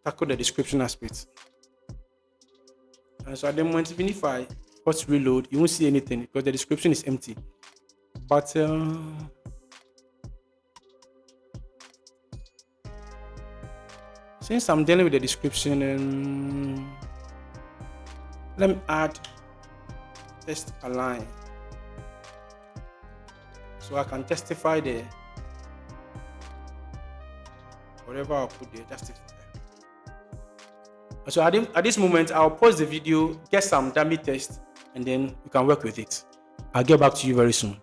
tackle the description aspect. And so at the moment, even if I hot reload, you won't see anything because the description is empty. But since I'm dealing with the description, let me add test align, so I can testify the whatever I'll put there, justify. So at this moment, I'll pause the video, get some dummy test, and then you can work with it. I'll get back to you very soon.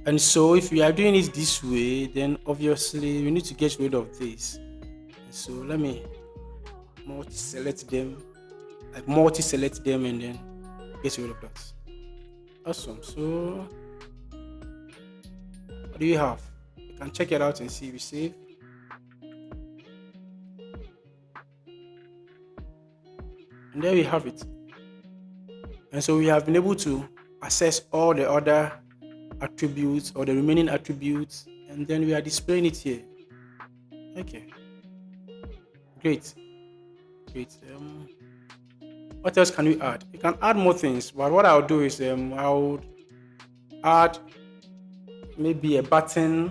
And so if we are doing it this way, then obviously we need to get rid of this. And so let me multi-select them, like multi-select them and then get rid of that. Awesome. So what do you have? You can check it out and see if you save. And there we have it. And so we have been able to access all the other attributes or the remaining attributes, and then we are displaying it here. Okay, great. What else can we add? You can add more things, but what I'll do is I'll add maybe a button,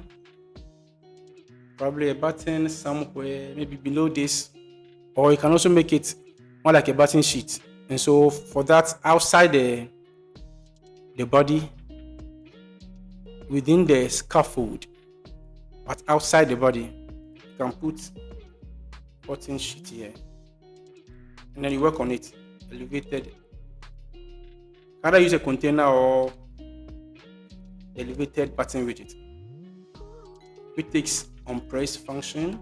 probably a button somewhere, maybe below this, or you can also make it more like a button sheet. And so for that, outside the body, within the scaffold, but outside the body, you can put button sheet here, and then you work on it. Elevated. Either use a container or elevated button widget. It takes onPress function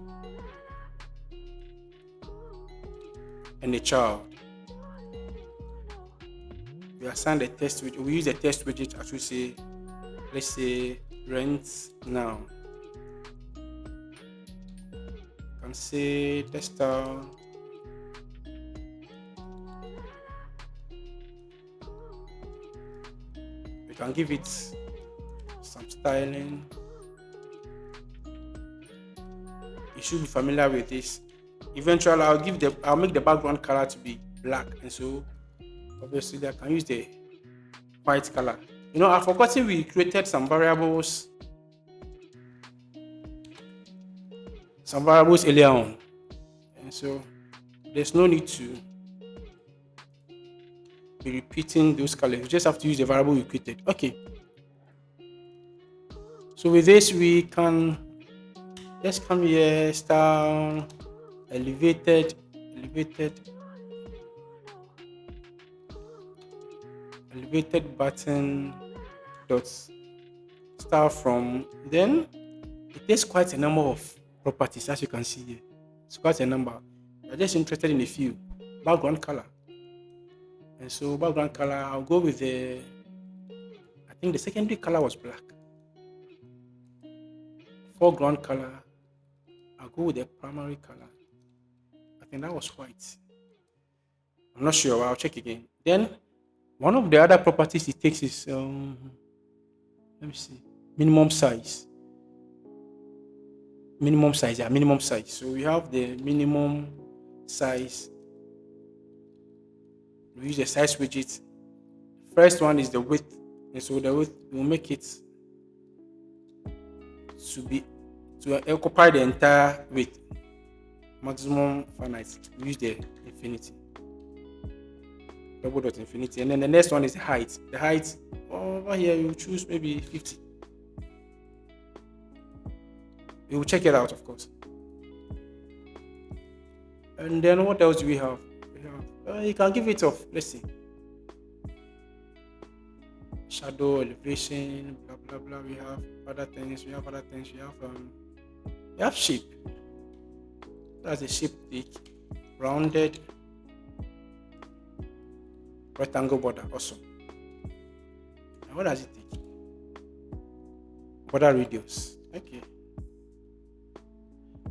and a child. We assign the test widget. We use the test widget as we say. Let's say rent now. You can say tester. We can give it some styling. You should be familiar with this. Eventually, I'll make the background color to be black, and so obviously I can use the white color. You know, I've forgotten we created some variables earlier on. And so there's no need to be repeating those colors. You just have to use the variable we created. Okay. So with this, we can just come here, style, elevated button dot start from. Then it takes quite a number of properties, as you can see here. It's quite a number. I'm just interested in a few. Background color. And so background color, I'll go with I think the secondary color was black. Foreground color, I'll go with the primary color. I think that was white. I'm not sure, I'll check again. Then one of the other properties it takes is let me see, minimum size. Minimum size. So we have the minimum size. We use the size widget. First one is the width, and so the width will make it to occupy the entire width. Maximum finite. We use the infinity. Double dot infinity, and then the next one is the height. The height over here you choose maybe 50. We will check it out, of course. And then what else do we have? You can give it off. Let's see. Shadow, elevation, blah blah blah. We have other things. We have shape. That's a shape take. Rounded rectangle border. Awesome. And what does it take? Border radius. Okay.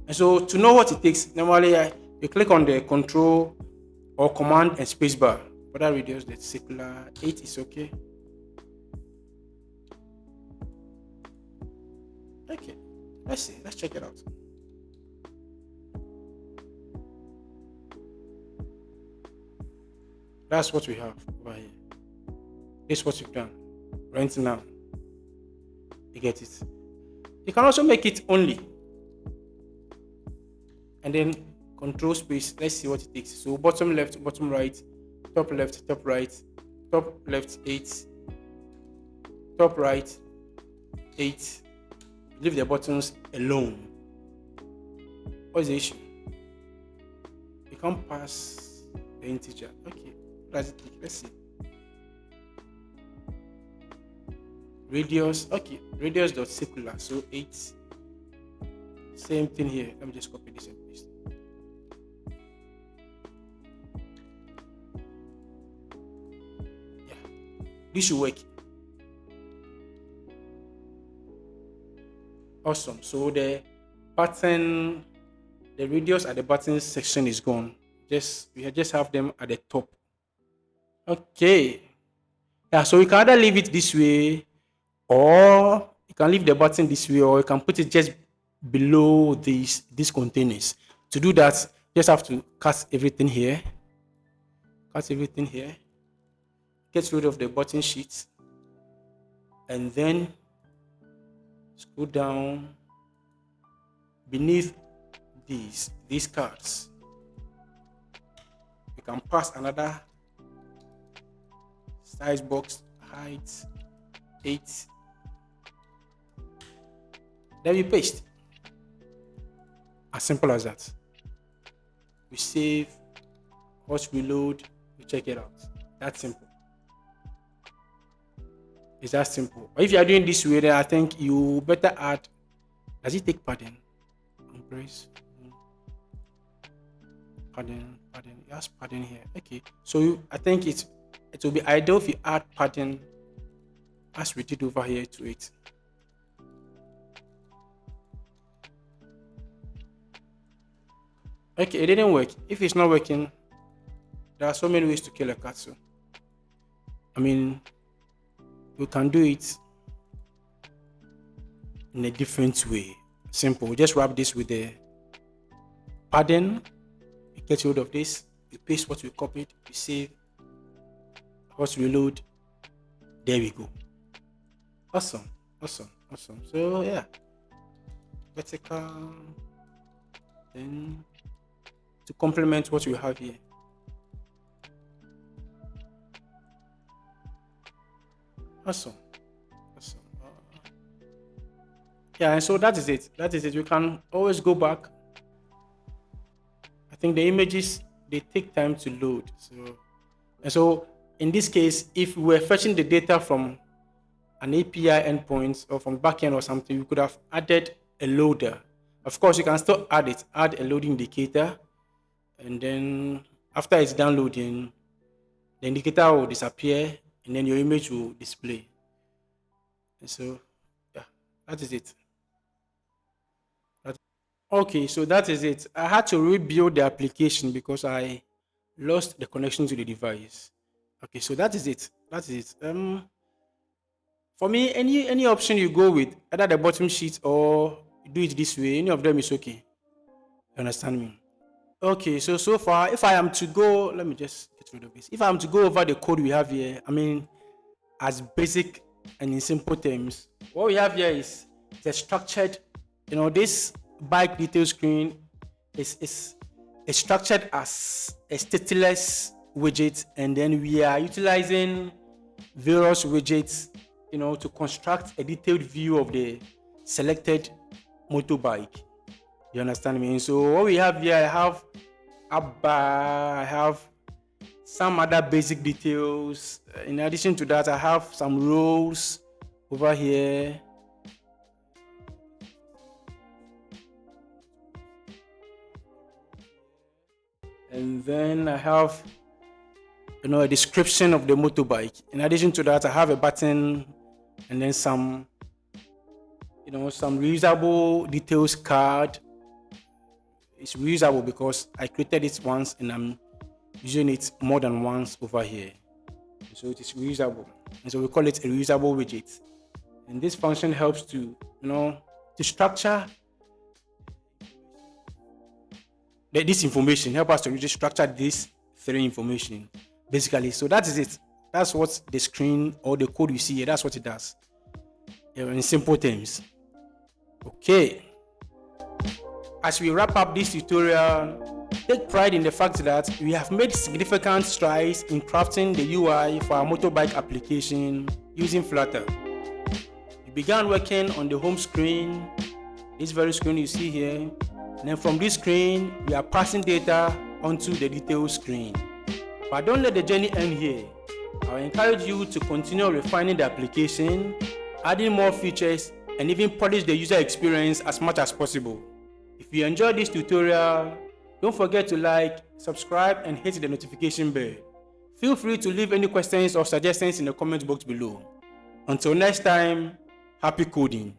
And so to know what it takes, normally you click on the control or command and spacebar. Border radius, that's circular. 8 is okay. Okay. Let's see. Let's check it out. That's what we have over here. This is what you've done. Right now. You get it. You can also make it only. And then control space. Let's see what it takes. So bottom left, bottom right, top left, top right, top left 8, top right 8. Leave the buttons alone. What's the issue? You can't pass the integer. Okay. What does it take? Let's see. Radius. Okay. Radius dot circular. So 8. Same thing here. Let me just copy this and paste. Yeah. This should work. Awesome. So the button, the radius at the button section is gone. We just have them at the top. Okay. Yeah, so you can either leave it this way, or you can leave the button this way, or you can put it just below these containers. To do that, just have to cut everything here. Cut everything here. Get rid of the button sheet. And then scroll down beneath these cards. You can pass another size box, height 8. Then we paste. As simple as that. We save, watch reload, we check it out. That's simple. It's that simple. But if you are doing this way, then I think you better add. Does it take padding? Embrace. Padding. Yes, padding here. Okay. So I think it will be ideal if you add padding as we did over here to it. Okay, it didn't work. If it's not working, there are so many ways to kill a cat. So, I mean, you can do it in a different way. Simple. Just wrap this with the padding. You get rid of this. You paste what we copied. You save. Let's reload. There we go. Awesome. So yeah, vertical. Then to complement what we have here. Awesome. Yeah, and so that is it. You can always go back. I think the images, they take time to load. So in this case, if we were fetching the data from an API endpoint or from backend or something, we could have added a loader. Of course, you can still add a loading indicator, and then after it's downloading, the indicator will disappear, and then your image will display. And so, yeah, that is it. Okay, so that is it. I had to rebuild the application because I lost the connection to the device. Okay, so that is it. For me, any option you go with, either the bottom sheet or do it this way, any of them is okay. You understand me? Okay, so far, if I am to go, let me just get rid of this. If I am to go over the code we have here, I mean, as basic and in simple terms, what we have here is the structured, this bike detail screen is structured as a stateless widget, and then we are utilizing various widgets, to construct a detailed view of the selected motorbike. You understand me? So what we have here, I have a bar, I have some other basic details. In addition to that, I have some rows over here. And then I have a description of the motorbike. In addition to that, I have a button and then some reusable details card. It's reusable because I created it once and I'm using it more than once over here. So it is reusable. And so we call it a reusable widget. And this function helps to structure this information, help us to really structure this three information, basically. So that is it. That's what the screen or the code you see here, that's what it does. In simple terms. Okay. As we wrap up this tutorial, take pride in the fact that we have made significant strides in crafting the UI for our motorbike application using Flutter. We began working on the home screen, this very screen you see here, and then from this screen, we are passing data onto the details screen. But don't let the journey end here. I will encourage you to continue refining the application, adding more features, and even polish the user experience as much as possible. If you enjoyed this tutorial, don't forget to like, subscribe, and hit the notification bell. Feel free to leave any questions or suggestions in the comment box below. Until next time, happy coding.